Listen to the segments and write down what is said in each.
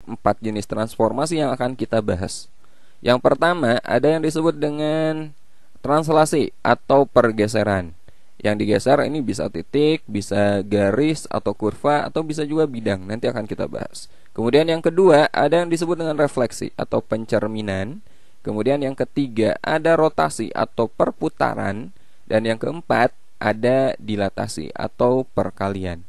4 jenis transformasi yang akan kita bahas. Yang pertama, ada yang disebut dengan translasi atau pergeseran. Yang digeser ini bisa titik, bisa garis atau kurva, atau bisa juga bidang. Nanti akan kita bahas. Kemudian yang kedua, ada yang disebut dengan refleksi atau pencerminan. Kemudian yang ketiga, ada rotasi atau perputaran. Dan yang keempat, ada dilatasi atau perkalian.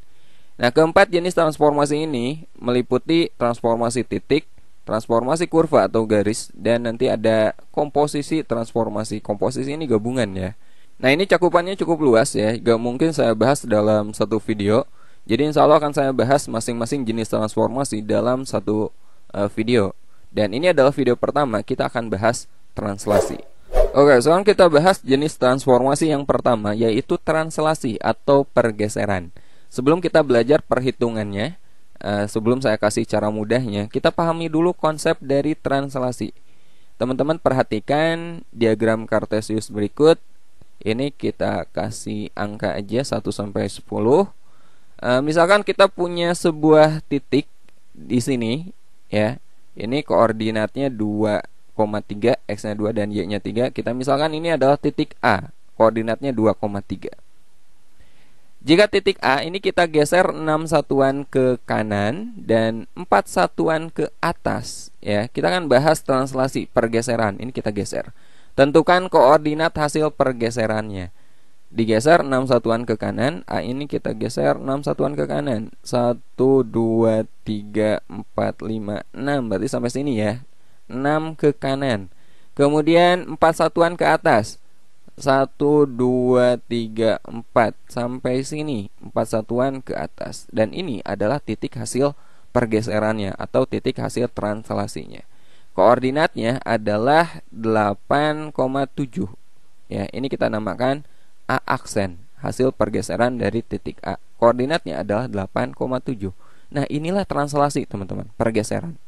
Nah, keempat jenis transformasi ini meliputi transformasi titik, transformasi kurva atau garis, dan nanti ada komposisi transformasi. Komposisi ini gabungan ya. Nah, ini cakupannya cukup luas ya, gak mungkin saya bahas dalam satu video. Jadi insya Allah akan saya bahas masing-masing jenis transformasi dalam satu video. Dan ini adalah video pertama, kita akan bahas translasi. Oke, sekarang kita bahas jenis transformasi yang pertama, yaitu translasi atau pergeseran. Sebelum kita belajar perhitungannya, sebelum saya kasih cara mudahnya, kita pahami dulu konsep dari translasi. Teman-teman perhatikan diagram Kartesius berikut. Ini kita kasih angka aja 1 sampai 10. Misalkan kita punya sebuah titik di sini ya. Ini koordinatnya 2,3, x-nya 2 dan y-nya 3. Kita misalkan ini adalah titik A, koordinatnya 2,3. Jika titik A ini kita geser 6 satuan ke kanan dan 4 satuan ke atas ya. Kita akan bahas translasi pergeseran. Ini kita geser. Tentukan koordinat hasil pergeserannya. Digeser 6 satuan ke kanan, A ini kita geser 6 satuan ke kanan. 1 2 3 4 5 6. Berarti sampai sini ya. 6 ke kanan. Kemudian 4 satuan ke atas. 1 2 3 4 sampai sini 4 satuan ke atas. Dan ini adalah titik hasil pergeserannya atau titik hasil translasinya. Koordinatnya adalah 8,7. Ya, ini kita namakan A aksen, hasil pergeseran dari titik A. Koordinatnya adalah 8,7. Nah, inilah translasi, teman-teman, pergeseran.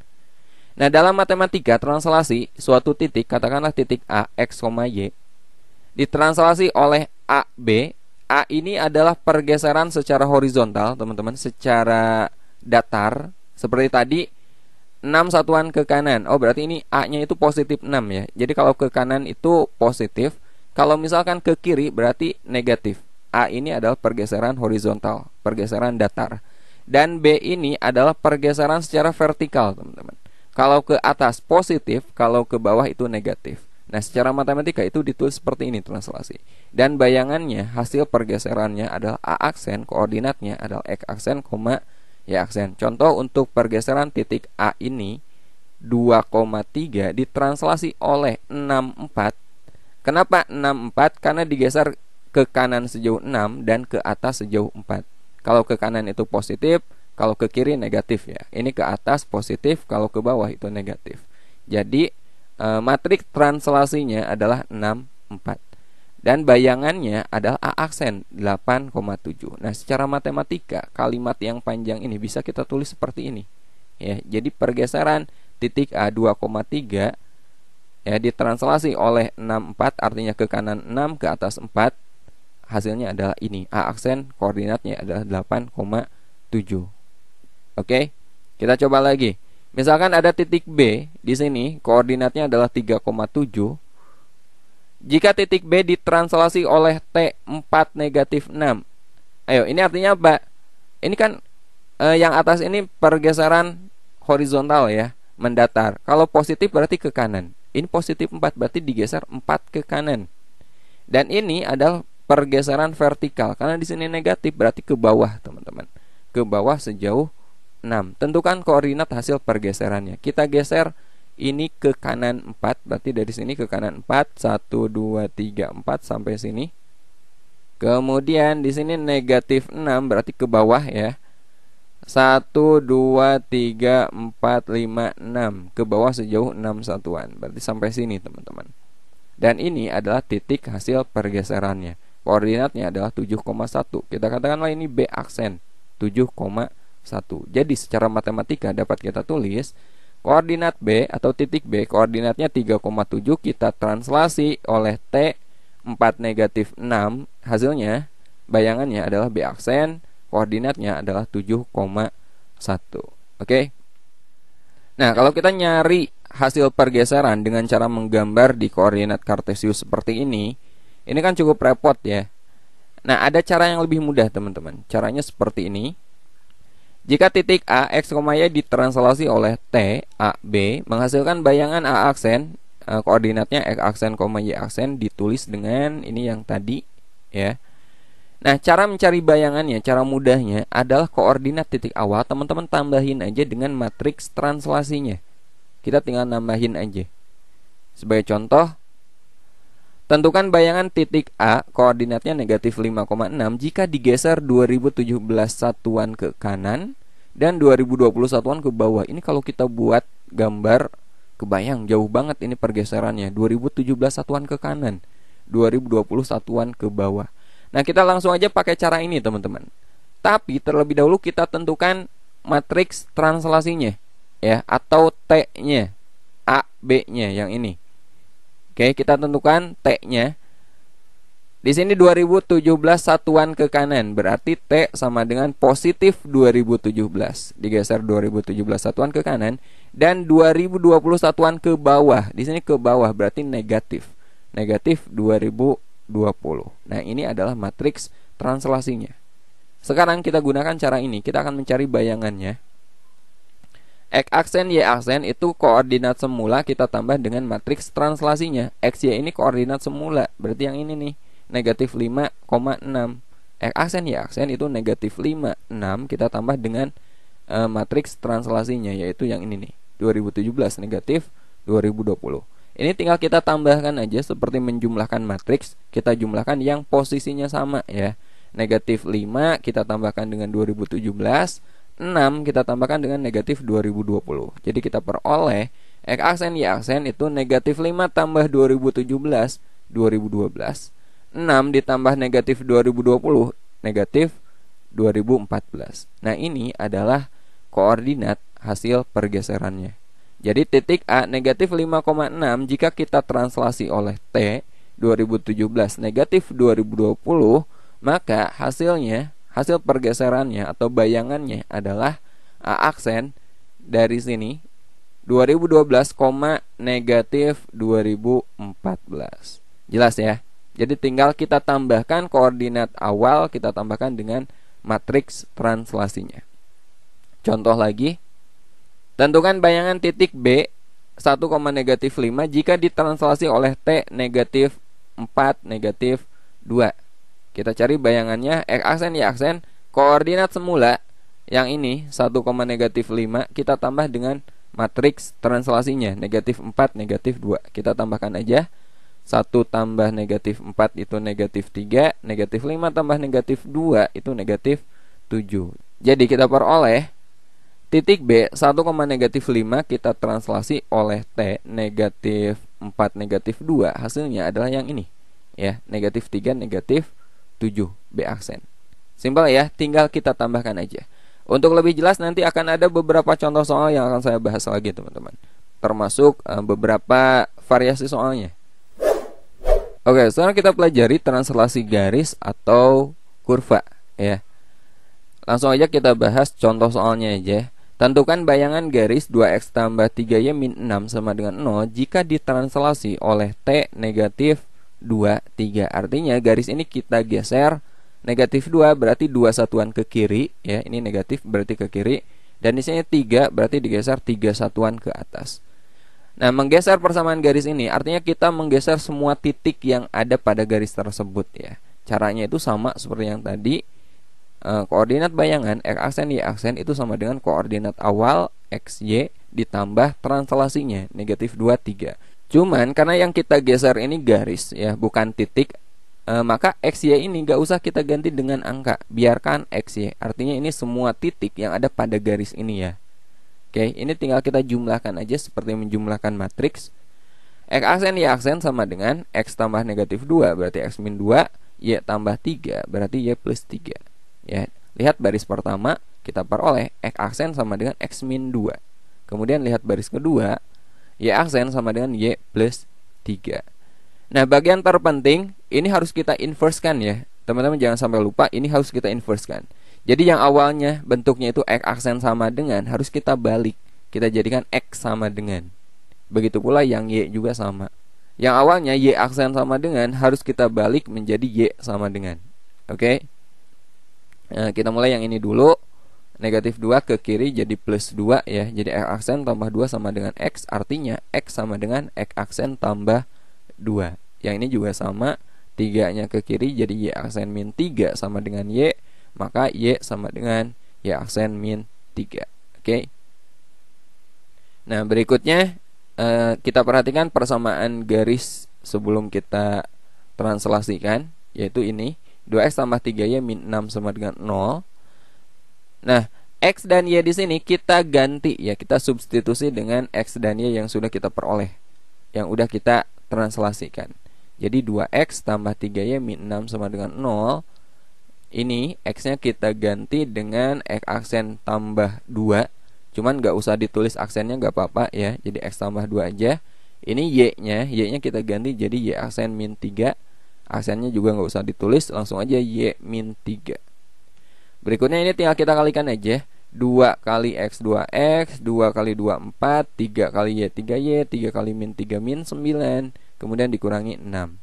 Nah, dalam matematika translasi suatu titik, katakanlah titik A x, y, ditranslasi oleh AB. A ini adalah pergeseran secara horizontal, teman-teman, secara datar. Seperti tadi 6 satuan ke kanan. Oh, berarti ini A-nya itu positif 6 ya. Jadi kalau ke kanan itu positif, kalau misalkan ke kiri berarti negatif. A ini adalah pergeseran horizontal, pergeseran datar. Dan B ini adalah pergeseran secara vertikal, teman-teman. Kalau ke atas positif, kalau ke bawah itu negatif. Nah, secara matematika itu ditulis seperti ini translasi. Dan bayangannya, hasil pergeserannya adalah A aksen, koordinatnya adalah X aksen, Y aksen. Contoh untuk pergeseran titik A ini 2,3 ditranslasi oleh 6,4. Kenapa 6,4? Karena digeser ke kanan sejauh 6 dan ke atas sejauh 4. Kalau ke kanan itu positif, kalau ke kiri negatif ya. Ini ke atas positif, kalau ke bawah itu negatif. Jadi matriks translasinya adalah 6,4. Dan bayangannya adalah A aksen 8,7. Nah, secara matematika kalimat yang panjang ini bisa kita tulis seperti ini. Ya, jadi pergeseran titik A 2,3 ya ditranslasi oleh 6,4, artinya ke kanan 6, ke atas 4. Hasilnya adalah ini. A aksen koordinatnya adalah 8,7. Oke? Kita coba lagi. Misalkan ada titik B di sini, koordinatnya adalah 3,7. Jika titik B ditranslasi oleh T 4 negatif 6. Ayo, ini artinya apa? Ini kan yang atas ini pergeseran horizontal ya, mendatar. Kalau positif berarti ke kanan. Ini positif 4 berarti digeser 4 ke kanan. Dan ini adalah pergeseran vertikal. Karena di sini negatif berarti ke bawah, teman-teman. Ke bawah sejauh 6. Tentukan koordinat hasil pergeserannya. Kita geser ini ke kanan 4, berarti dari sini ke kanan 4, 1 2 3 4 sampai sini. Kemudian di sini negatif 6 berarti ke bawah ya. 1 2 3 4 5 6 ke bawah sejauh 6 satuan. Berarti sampai sini, teman-teman. Dan ini adalah titik hasil pergeserannya. Koordinatnya adalah 7,1. Kita katakanlah ini B aksen 7,1. Jadi secara matematika dapat kita tulis koordinat B atau titik B, koordinatnya 3,7, kita translasi oleh T 4 negatif 6. Hasilnya, bayangannya adalah B aksen, koordinatnya adalah 7,1. Oke. Nah, kalau kita nyari hasil pergeseran dengan cara menggambar di koordinat kartesius seperti ini kan cukup repot ya. Nah, ada cara yang lebih mudah teman-teman. Caranya seperti ini. Jika titik A, X, Y ditranslasi oleh T, A, B, menghasilkan bayangan A aksen, koordinatnya X aksen, Y aksen, ditulis dengan ini yang tadi ya. Nah, cara mencari bayangannya, cara mudahnya adalah koordinat titik awal teman-teman tambahin aja dengan matriks translasinya. Kita tinggal nambahin aja. Sebagai contoh, tentukan bayangan titik A, koordinatnya negatif 5,6 jika digeser 2017 satuan ke kanan dan 2020 satuan ke bawah. Ini kalau kita buat gambar, kebayang jauh banget ini pergeserannya. 2017 satuan ke kanan, 2020 satuan ke bawah. Nah, kita langsung aja pakai cara ini teman-teman. Tapi terlebih dahulu kita tentukan matriks translasinya ya, atau T-nya, A, B-nya yang ini. Oke, kita tentukan T-nya. Di sini 2017 satuan ke kanan, berarti T sama dengan positif 2017. Digeser 2017 satuan ke kanan dan 2020 satuan ke bawah. Di sini ke bawah berarti negatif. Negatif 2020. Nah, ini adalah matriks translasinya. Sekarang kita gunakan cara ini. Kita akan mencari bayangannya. X aksen, Y aksen itu koordinat semula kita tambah dengan matriks translasinya. X, Y ini koordinat semula, berarti yang ini nih, negatif 5,6. X aksen, Y aksen itu negatif 5,6 kita tambah dengan matriks translasinya, yaitu yang ini nih, 2017 negatif 2020. Ini tinggal kita tambahkan aja seperti menjumlahkan matriks. Kita jumlahkan yang posisinya sama ya. Negatif 5 kita tambahkan dengan 2017, 6 kita tambahkan dengan negatif 2020. Jadi kita peroleh X aksen, Y aksen itu negatif 5 tambah 2017, 2012. 6 ditambah negatif 2020, negatif 2014. Nah, ini adalah koordinat hasil pergeserannya. Jadi titik A negatif 5,6 jika kita translasi oleh T 2017 negatif 2020, maka hasilnya, hasil pergeserannya atau bayangannya adalah A aksen dari sini 2012, negatif 2014. Jelas ya? Jadi tinggal kita tambahkan koordinat awal, kita tambahkan dengan matriks translasinya. Contoh lagi, tentukan bayangan titik B 1, negatif 5 jika ditranslasi oleh T negatif 4, negatif 2. Kita cari bayangannya X aksen, Y aksen, koordinat semula yang ini 1, negatif 5 kita tambah dengan matriks translasinya negatif 4, negatif 2. Kita tambahkan aja 1 tambah negatif 4 itu negatif 3, negatif 5 tambah negatif 2 itu negatif 7. Jadi kita peroleh titik B 1, negatif 5 kita translasi oleh T negatif 4, negatif 2. Hasilnya adalah yang ini ya, negatif 3, negatif 7 B aksen. Simpel ya, tinggal kita tambahkan aja. Untuk lebih jelas nanti akan ada beberapa contoh soal yang akan saya bahas lagi teman-teman, termasuk beberapa variasi soalnya. Oke, sekarang kita pelajari translasi garis atau kurva ya. Langsung aja kita bahas contoh soalnya aja. Tentukan bayangan garis 2x tambah 3y min 6 sama dengan 0 jika ditranslasi oleh T negatif 2, 3. Artinya garis ini kita geser negatif 2 berarti 2 satuan ke kiri ya. Ini negatif berarti ke kiri. Dan di sini 3 berarti digeser 3 satuan ke atas. Nah, menggeser persamaan garis ini artinya kita menggeser semua titik yang ada pada garis tersebut ya. Caranya itu sama seperti yang tadi. Koordinat bayangan X aksen, Y aksen itu sama dengan koordinat awal X, Y ditambah translasinya negatif 2, 3. Cuman karena yang kita geser ini garis ya, bukan titik, maka X, Y ini gak usah kita ganti dengan angka. Biarkan X, Y. Artinya ini semua titik yang ada pada garis ini ya. Oke, ini tinggal kita jumlahkan aja seperti menjumlahkan matriks. X aksen, Y aksen sama dengan X tambah negatif 2 berarti X min 2, Y tambah 3 berarti Y plus 3 ya. Lihat baris pertama kita peroleh X aksen sama dengan X min 2. Kemudian lihat baris kedua, Y aksen sama dengan Y plus 3. Nah, bagian terpenting ini harus kita inversekan ya. Teman-teman jangan sampai lupa, ini harus kita inversekan. Jadi yang awalnya bentuknya itu X aksen sama dengan harus kita balik. kita jadikan X sama dengan. Begitu pula yang Y juga sama. Yang awalnya Y aksen sama dengan harus kita balik menjadi Y sama dengan. Oke. Nah, kita mulai yang ini dulu. Negatif 2 ke kiri jadi plus 2 ya. Jadi X aksen tambah 2 sama dengan X. Artinya X sama dengan X aksen tambah 2. Yang ini juga sama. 3-nya ke kiri jadi Y aksen min 3 sama dengan Y. Maka Y sama dengan Y aksen min 3. Oke. Nah, berikutnya kita perhatikan persamaan garis sebelum kita translasikan, yaitu ini 2x tambah 3y min 6 sama dengan 0. Nah, X dan Y di sini kita ganti ya, kita substitusi dengan X dan Y yang sudah kita peroleh, yang udah kita translasikan. Jadi 2x tambah 3y min 6 sama dengan 0. Ini X-nya kita ganti dengan X aksen tambah 2. Cuman nggak usah ditulis aksennya, nggak apa-apa ya. Jadi X tambah 2 aja. Ini Y-nya kita ganti jadi Y aksen min 3. Aksennya juga nggak usah ditulis, langsung aja Y min 3. Berikutnya ini tinggal kita kalikan aja. 2 kali X 2X, 2 kali 2 4, 3 kali Y 3Y, 3 kali min 3 min 9. Kemudian dikurangi 6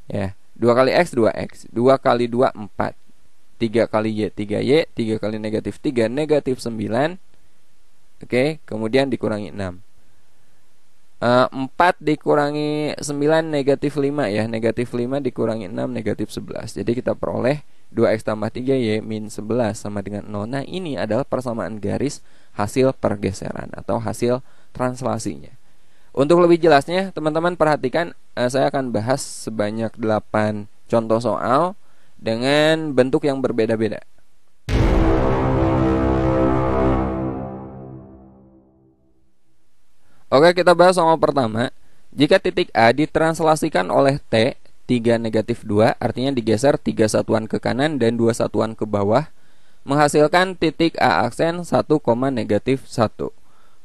ya. 2 kali X 2X, 2 kali 2 4, 3 kali Y 3Y, 3 kali negatif 3 negatif 9. Oke, kemudian dikurangi 6. 4 dikurangi 9 negatif 5 ya. Negatif 5 dikurangi 6 negatif 11. Jadi kita peroleh 2x tambah 3y min 11 sama dengan 0. Nah, ini adalah persamaan garis hasil pergeseran atau hasil translasinya. Untuk lebih jelasnya, teman-teman perhatikan, saya akan bahas sebanyak 8 contoh soal dengan bentuk yang berbeda-beda. Oke, kita bahas soal pertama. Jika titik A ditranslasikan oleh T 3 negatif 2, artinya digeser 3 satuan ke kanan dan 2 satuan ke bawah, menghasilkan titik A aksen 1, negatif 1.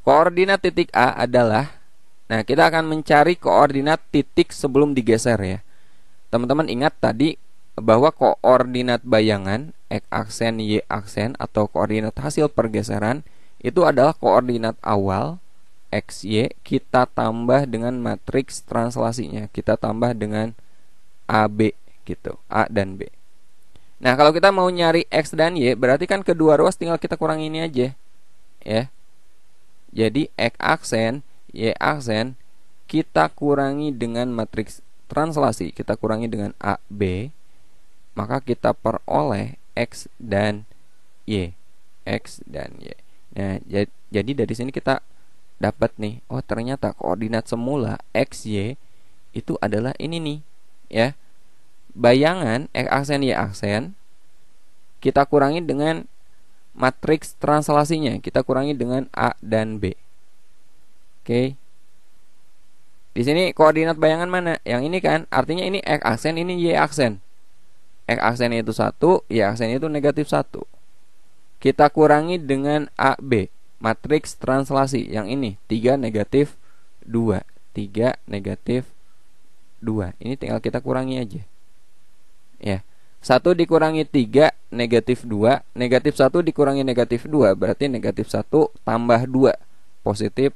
Koordinat titik A adalah, nah kita akan mencari koordinat titik sebelum digeser ya. Teman-teman ingat tadi bahwa koordinat bayangan X aksen Y aksen atau koordinat hasil pergeseran itu adalah koordinat awal XY kita tambah dengan matriks translasinya, kita tambah dengan AB gitu, A dan B. Nah, kalau kita mau nyari X dan Y, berarti kan kedua ruas tinggal kita kurangi ini aja ya. Jadi X aksen, Y aksen kita kurangi dengan matriks translasi, kita kurangi dengan AB, maka kita peroleh X dan Y. X dan Y. Nah, jadi dari sini kita dapat nih, oh ternyata koordinat semula XY itu adalah ini nih ya. Bayangan X aksen Y aksen kita kurangi dengan matriks translasinya, kita kurangi dengan A dan B. Oke. Di sini koordinat bayangan mana? Yang ini kan, artinya ini X aksen, ini Y aksen. X aksen itu 1, Y aksen itu negatif 1. Kita kurangi dengan AB, matriks translasi yang ini 3 negatif 2, 3 negatif 2. Ini tinggal kita kurangi aja ya. 1 dikurangi 3 negatif 2, negatif 1 dikurangi negatif 2 berarti negatif 1 tambah 2 positif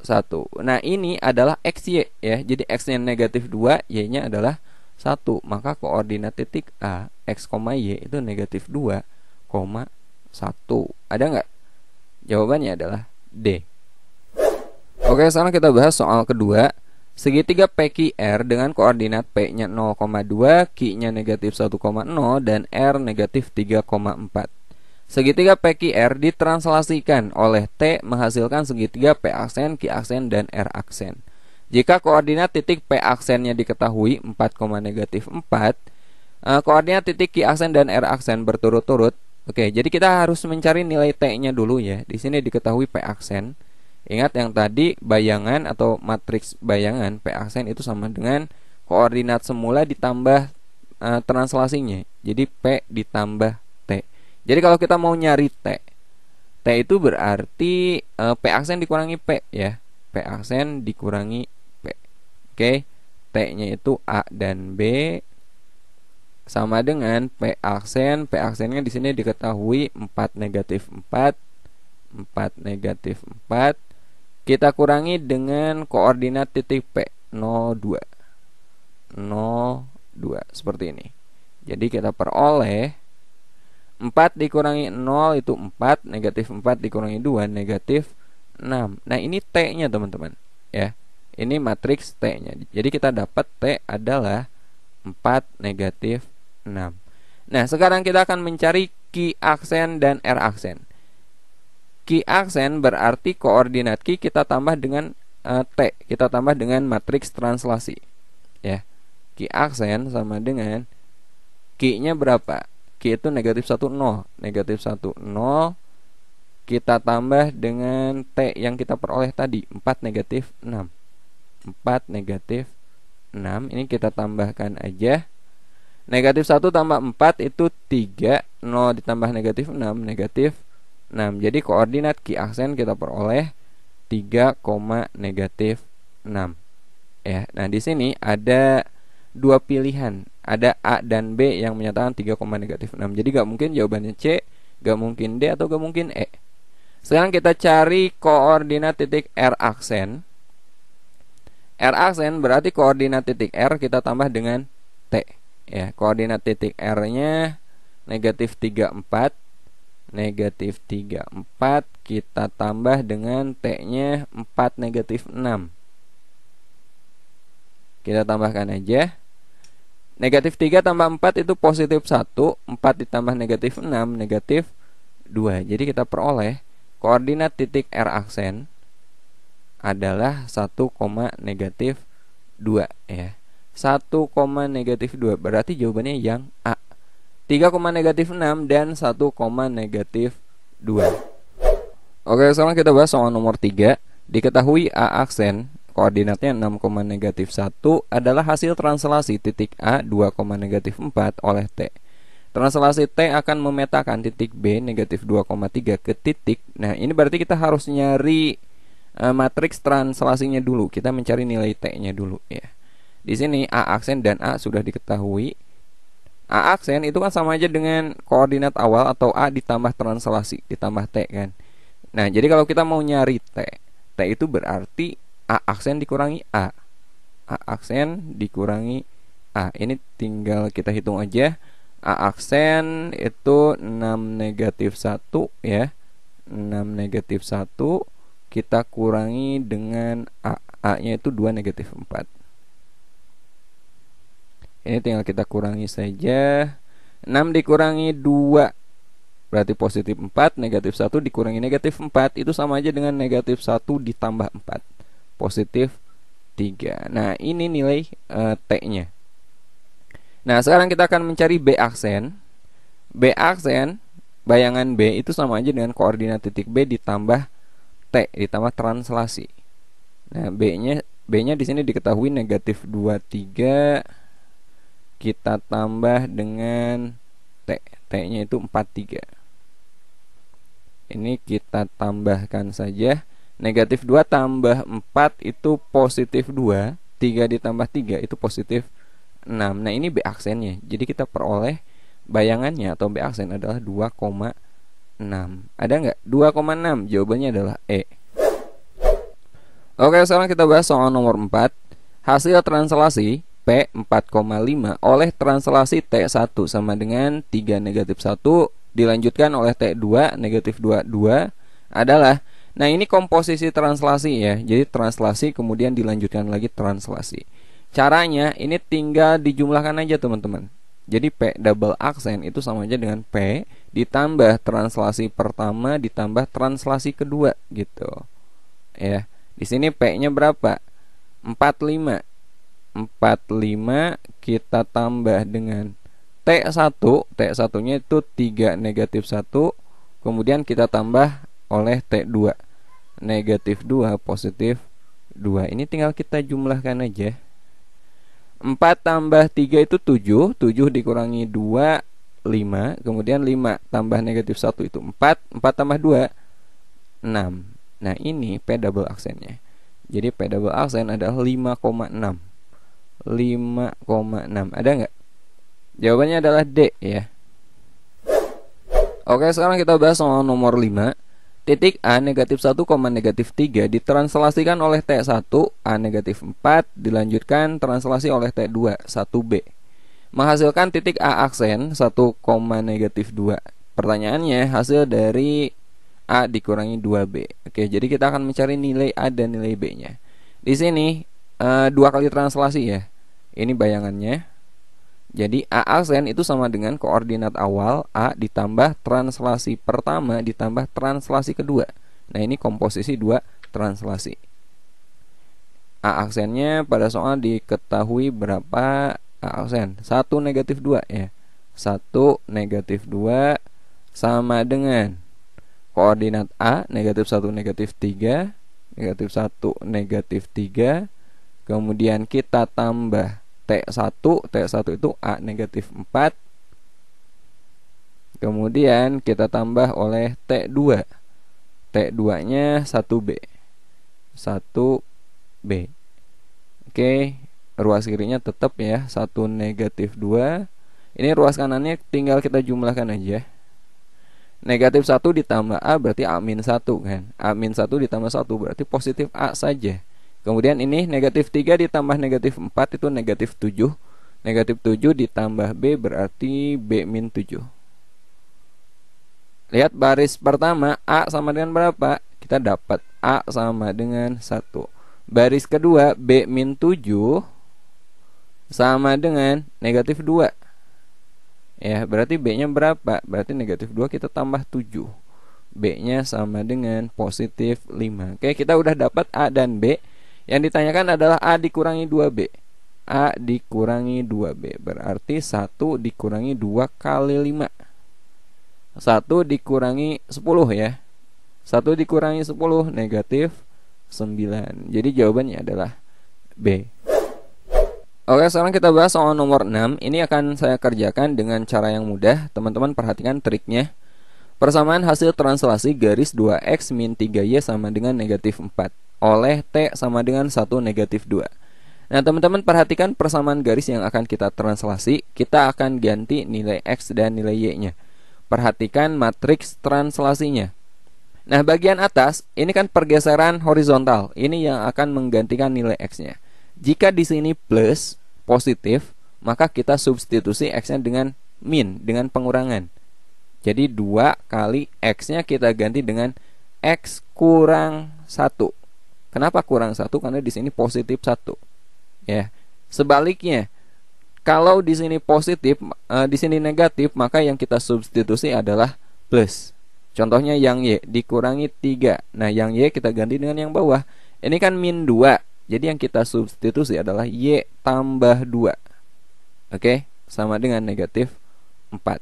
1. Nah, ini adalah XY ya. Jadi X-nya negatif 2, Y-nya adalah 1. Maka koordinat titik A X, Y itu negatif 2, 1. Ada nggak? Jawabannya adalah D. Oke, sekarang kita bahas soal kedua. Segitiga PQR dengan koordinat P-nya 0,2, Q-nya negatif 1,0 dan R negatif 3,4. Segitiga PQR ditranslasikan oleh T menghasilkan segitiga P aksen, Q aksen, dan R aksen. Jika koordinat titik P aksennya diketahui 4, negatif 4, koordinat titik Q aksen dan R aksen berturut-turut. Oke, jadi kita harus mencari nilai T-nya dulu ya. Di sini diketahui P aksen. Ingat yang tadi bayangan atau matriks bayangan P aksen itu sama dengan koordinat semula ditambah translasinya. Jadi P ditambah T. Jadi kalau kita mau nyari T itu berarti P aksen dikurangi P ya. P aksen dikurangi P. Oke, T-nya itu A dan B sama dengan P aksen. P aksennya di sini diketahui 4 negatif 4 4 negatif 4 kita kurangi dengan koordinat titik P 02 seperti ini. Jadi kita peroleh 4 dikurangi 0 itu 4, negatif 4 dikurangi 2 negatif 6. Nah ini T-nya teman-teman ya. Ini matriks T-nya. Jadi kita dapat T adalah 4 negatif 6. Nah sekarang kita akan mencari Q aksen dan R aksen. Q aksen berarti koordinat Q kita tambah dengan T, kita tambah dengan matriks translasi ya. Q aksen sama dengan Q-nya berapa? Q itu negatif 1, 0. Negatif 1, 0 kita tambah dengan T yang kita peroleh tadi 4 negatif 6. 4 negatif 6 ini kita tambahkan aja. Negatif 1 tambah 4 itu 3. 0 ditambah negatif 6 negatif 6. Jadi koordinat Q aksen kita peroleh 3, negatif 6 ya. Nah di sini ada dua pilihan, ada A dan B yang menyatakan 3, negatif 6. Jadi gak mungkin jawabannya C, gak mungkin D, atau gak mungkin E. Sekarang kita cari koordinat titik R aksen. R aksen berarti koordinat titik R kita tambah dengan T ya. Koordinat titik R nya negatif 3, 4. Negatif 3, 4 kita tambah dengan T nya 4 negatif 6. Kita tambahkan aja. Negatif 3 tambah 4 itu positif 1. 4 ditambah negatif 6 negatif 2. Jadi kita peroleh koordinat titik R aksen adalah 1, negatif 2 ya. 1, negatif 2 berarti jawabannya yang A. 3, negatif 6 dan 1, negatif 2. Oke, sekarang kita bahas soal nomor 3. Diketahui A aksen koordinatnya 6, negatif 1 adalah hasil translasi titik A 2, negatif 4 oleh T. Translasi T akan memetakan titik B negatif 2,3 ke titik. Nah ini berarti kita harus nyari matriks translasinya dulu. Kita mencari nilai T-nya dulu ya. Di sini A aksen dan A sudah diketahui. A aksen itu kan sama aja dengan koordinat awal atau A ditambah translasi ditambah T kan. Nah jadi kalau kita mau nyari T itu berarti A aksen dikurangi A. A aksen dikurangi A. Ini tinggal kita hitung aja. A aksen itu 6 negatif 1 ya. 6 negatif 1 kita kurangi dengan A. A nya itu 2 negatif 4. Ini tinggal kita kurangi saja. 6 dikurangi 2 berarti positif 4. Negatif 1 dikurangi negatif 4 itu sama aja dengan negatif 1 ditambah 4, positif 3. Nah ini nilai T-nya. Nah sekarang kita akan mencari B aksen. B aksen, bayangan B itu sama aja dengan koordinat titik B ditambah T ditambah translasi. Nah B-nya di sini diketahui negatif 2, 3 kita tambah dengan T. T-nya itu 4, 3. Ini kita tambahkan saja. Negatif 2 tambah 4 itu positif 2. 3 ditambah 3 itu positif 6. Nah ini B aksennya. Jadi kita peroleh bayangannya atau B aksen adalah 2,6. Ada nggak? 2,6. Jawabannya adalah E. Oke, sekarang kita bahas soal nomor 4. Hasil translasi P 4,5 oleh translasi T1 sama dengan 3 negatif 1 dilanjutkan oleh T2 negatif 2 adalah. Nah ini komposisi translasi ya. Jadi translasi kemudian dilanjutkan lagi translasi. Caranya ini tinggal dijumlahkan aja teman-teman. Jadi P double aksen itu sama aja dengan P ditambah translasi pertama ditambah translasi kedua gitu. Ya. Di sini P-nya berapa? 45. 45 kita tambah dengan T1. T1-nya itu 3 negatif 1. Kemudian kita tambah oleh T2 negatif 2 positif 2. Ini tinggal kita jumlahkan aja. 4 tambah 3 itu 7. 7 dikurangi 2 5. Kemudian 5 tambah negatif 1 itu 4. 4 tambah 2 6. Nah ini P double aksennya. Jadi P double aksen adalah 5,6. 5,6. Ada nggak? Jawabannya adalah D ya. Oke, sekarang kita bahas soal nomor 5. titik A negatif 1, negatif 3 ditranslasikan oleh T1 A negatif 4 dilanjutkan translasi oleh T2 1B menghasilkan titik A aksen 1, negatif 2. Pertanyaannya hasil dari A dikurangi 2B. Oke, jadi kita akan mencari nilai A dan nilai B-nya. Di sini 2 kali translasi ya. Ini bayangannya. Jadi A aksen itu sama dengan koordinat awal A ditambah translasi pertama ditambah translasi kedua. Nah, ini komposisi 2 translasi. A aksennya pada soal diketahui berapa A aksen? 1 negatif 2 ya. 1 negatif 2 sama dengan koordinat A negatif 1 negatif 3 negatif 1 negatif 3. Kemudian kita tambah T1 itu A negatif 4. Kemudian kita tambah oleh T2. T2 nya 1B 1B. Oke, ruas kirinya tetap ya 1 negatif 2. Ini ruas kanannya tinggal kita jumlahkan aja. Negatif 1 ditambah A berarti A-1 kan. A-1 ditambah 1 berarti positif A saja. Kemudian ini negatif 3 ditambah negatif 4 itu negatif 7. Negatif 7 ditambah B berarti B-7. Lihat baris pertama A sama dengan berapa? Kita dapat A sama dengan 1. Baris kedua B-7 sama dengan negatif 2. Ya, berarti B-nya berapa? Berarti negatif 2 kita tambah 7. B-nya sama dengan positif 5. Oke, kita udah dapat A dan B. Yang ditanyakan adalah A dikurangi 2B. A dikurangi 2B berarti 1 dikurangi 2 kali 5. 1 dikurangi 10 ya. 1 dikurangi 10 negatif 9. Jadi jawabannya adalah B. Oke, sekarang kita bahas soal nomor 6. Ini akan saya kerjakan dengan cara yang mudah. Teman-teman perhatikan triknya. Persamaan hasil translasi garis 2x min 3y sama dengan negatif 4 oleh T sama dengan 1 negatif 2. Nah, teman-teman perhatikan persamaan garis yang akan kita translasi. Kita akan ganti nilai X dan nilai Y-nya. Perhatikan matriks translasinya. Nah, bagian atas ini kan pergeseran horizontal. Ini yang akan menggantikan nilai X-nya. Jika di sini plus, positif, maka kita substitusi X-nya dengan min, dengan pengurangan. Jadi 2 kali X-nya kita ganti dengan X kurang 1. Kenapa kurang 1? Karena di sini positif 1. Ya. Sebaliknya, kalau di sini positif, di sini negatif, maka yang kita substitusi adalah plus. Contohnya yang Y dikurangi 3. Nah, yang Y kita ganti dengan yang bawah. Ini kan min 2. Jadi yang kita substitusi adalah Y tambah 2. Oke, sama dengan negatif 4.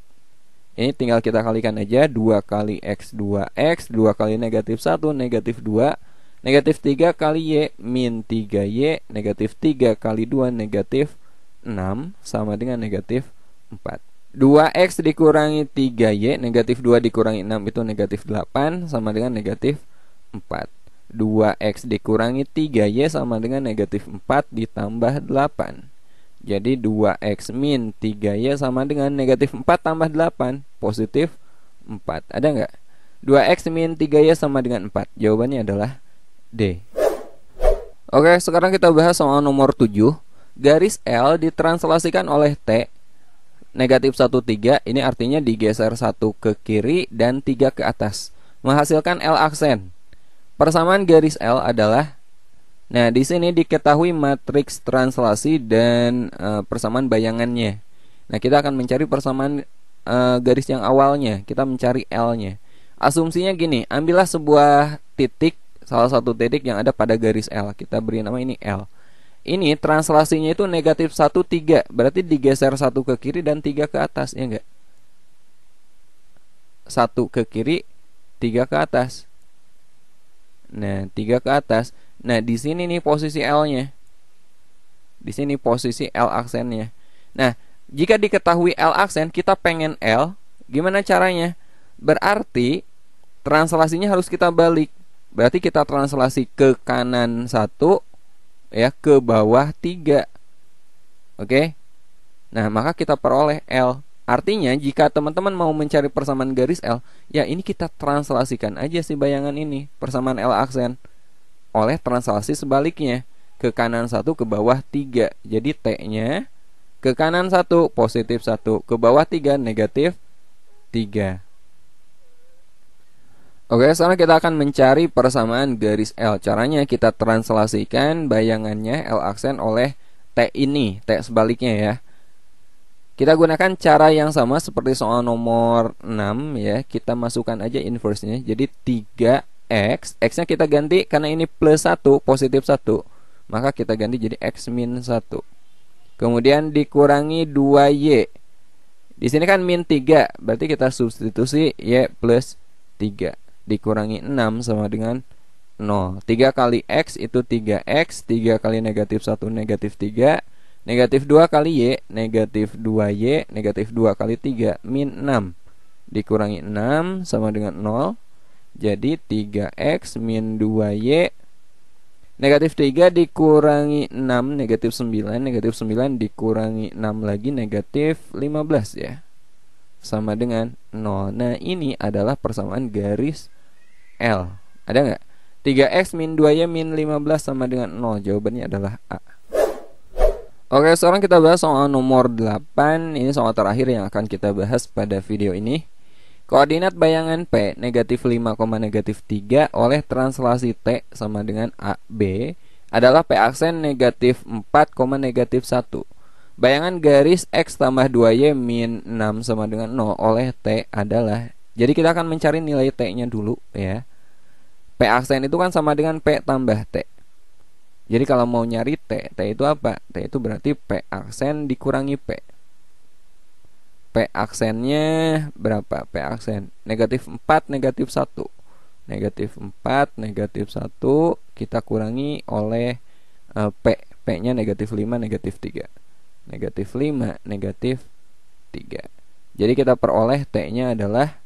Ini tinggal kita kalikan aja. 2 kali X 2X, 2 kali negatif 1 negatif 2. Negatif 3 kali Y min 3Y. Negatif 3 kali 2 negatif 6 sama dengan negatif 4. 2X dikurangi 3Y, negatif 2 dikurangi 6 itu negatif 8 sama dengan negatif 4. 2X dikurangi 3Y sama dengan negatif 4 ditambah 8. Jadi 2X min 3Y sama dengan negatif 4 tambah 8, positif 4. Ada nggak? 2X min 3Y sama dengan 4. Jawabannya adalah D. Oke, sekarang kita bahas soal nomor 7. Garis L ditranslasikan oleh T negatif 1, 3. Ini artinya digeser 1 ke kiri dan 3 ke atas, menghasilkan L aksen. Persamaan garis L adalah, nah di sini diketahui matriks translasi dan persamaan bayangannya. Nah, kita akan mencari persamaan garis yang awalnya. Kita mencari L-nya. Asumsinya gini, ambillah sebuah titik, salah satu titik yang ada pada garis L. Kita beri nama ini L. Ini translasinya itu negatif 1, 3. Berarti digeser 1 ke kiri dan 3 ke atas, ya enggak? 1 ke kiri, 3 ke atas. Nah, 3 ke atas. Nah, di sini nih posisi L-nya. Di sini posisi L aksennya. Nah, jika diketahui L aksen, kita pengen L, gimana caranya? Berarti translasinya harus kita balik. Berarti kita translasi ke kanan 1, ya, ke bawah 3. Oke. Nah, maka kita peroleh L Artinya jika teman-teman mau mencari persamaan garis L, ya ini kita translasikan aja sih bayangan ini, persamaan L aksen, oleh translasi sebaliknya, ke kanan 1 ke bawah 3. Jadi T-nya ke kanan 1 positif 1, ke bawah 3 negatif 3. Oke, sekarang kita akan mencari persamaan garis L. Caranya kita translasikan bayangannya L aksen oleh T ini, T sebaliknya ya. Kita gunakan cara yang sama seperti soal nomor 6 ya. Kita masukkan aja inverse-nya. Jadi 3x, x-nya kita ganti karena ini plus 1, positif 1. Maka kita ganti jadi x min 1. Kemudian dikurangi 2y. Di sini kan min 3, berarti kita substitusi y plus 3. Dikurangi 6 sama dengan 0. 3 kali x itu 3x, 3 kali negatif 1 negatif 3. Negatif 2 kali y, negatif 2y, negatif 2 kali 3, min 6. Dikurangi 6 sama dengan 0. Jadi 3x min 2y. Negatif 3 dikurangi 6, negatif 9. Negatif 9 dikurangi 6 lagi, negatif 15 ya. Sama dengan 0. Nah ini adalah persamaan garis L. Ada nggak? 3x min 2y min 15 sama dengan 0. Jawabannya adalah A. Oke, sekarang kita bahas soal nomor 8. Ini soal terakhir yang akan kita bahas pada video ini. Koordinat bayangan P negatif 5, negatif 3 oleh translasi T sama dengan AB adalah P aksen negatif 4, negatif 1. Bayangan garis X tambah 2Y min 6 sama dengan 0 oleh T adalah. Jadi kita akan mencari nilai T-nya dulu ya. P aksen itu kan sama dengan P tambah T. Jadi kalau mau nyari T, T itu apa? T itu berarti P aksen dikurangi P. P aksennya berapa? P aksen negatif 4, negatif 1. Negatif 4, negatif 1 kita kurangi oleh P. P-nya negatif 5, negatif 3. Negatif 5, negatif 3. Jadi kita peroleh T-nya adalah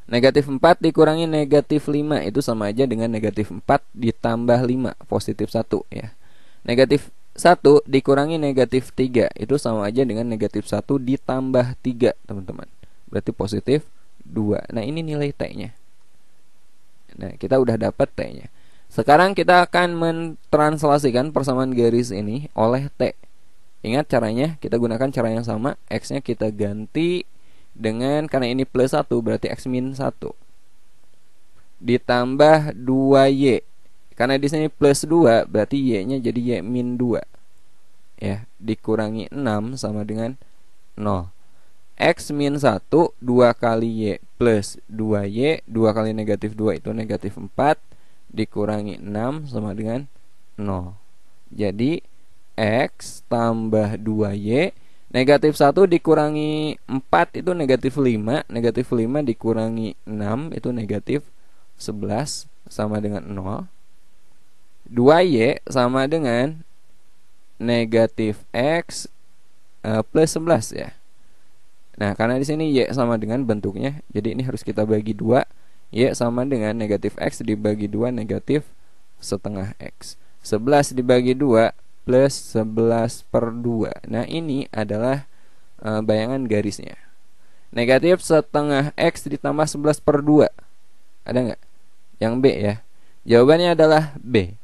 negatif 4 dikurangi negatif 5 itu sama aja dengan negatif 4 ditambah 5, positif 1 ya. Negatif 1 dikurangi negatif 3 itu sama aja dengan negatif 1 ditambah 3 teman-teman. Berarti positif 2. Nah ini nilai T-nya. Nah kita udah dapat T-nya. Sekarang kita akan mentranslasikan persamaan garis ini oleh T. Ingat caranya, kita gunakan cara yang sama. X-nya kita ganti dengan, karena ini plus 1 berarti x min 1 ditambah 2y. Karena di sini plus 2 berarti y-nya jadi y min 2 ya, dikurangi 6 sama dengan 0. X min 1 2 kali y plus 2y, 2 kali negatif 2 itu negatif 4 dikurangi 6 sama dengan 0. Jadi x tambah 2y, negatif 1 dikurangi 4 itu negatif 5. Negatif 5 dikurangi 6 itu negatif 11 sama dengan 0. 2y sama dengan negatif x plus 11 ya. Nah karena di sini y sama dengan bentuknya, jadi ini harus kita bagi 2. Y sama dengan negatif x dibagi 2 negatif setengah x. 11 dibagi 2 plus 11 per 2. Nah ini adalah bayangan garisnya. Negatif setengah x ditambah 11 per 2. Ada nggak? Yang B ya. Jawabannya adalah B.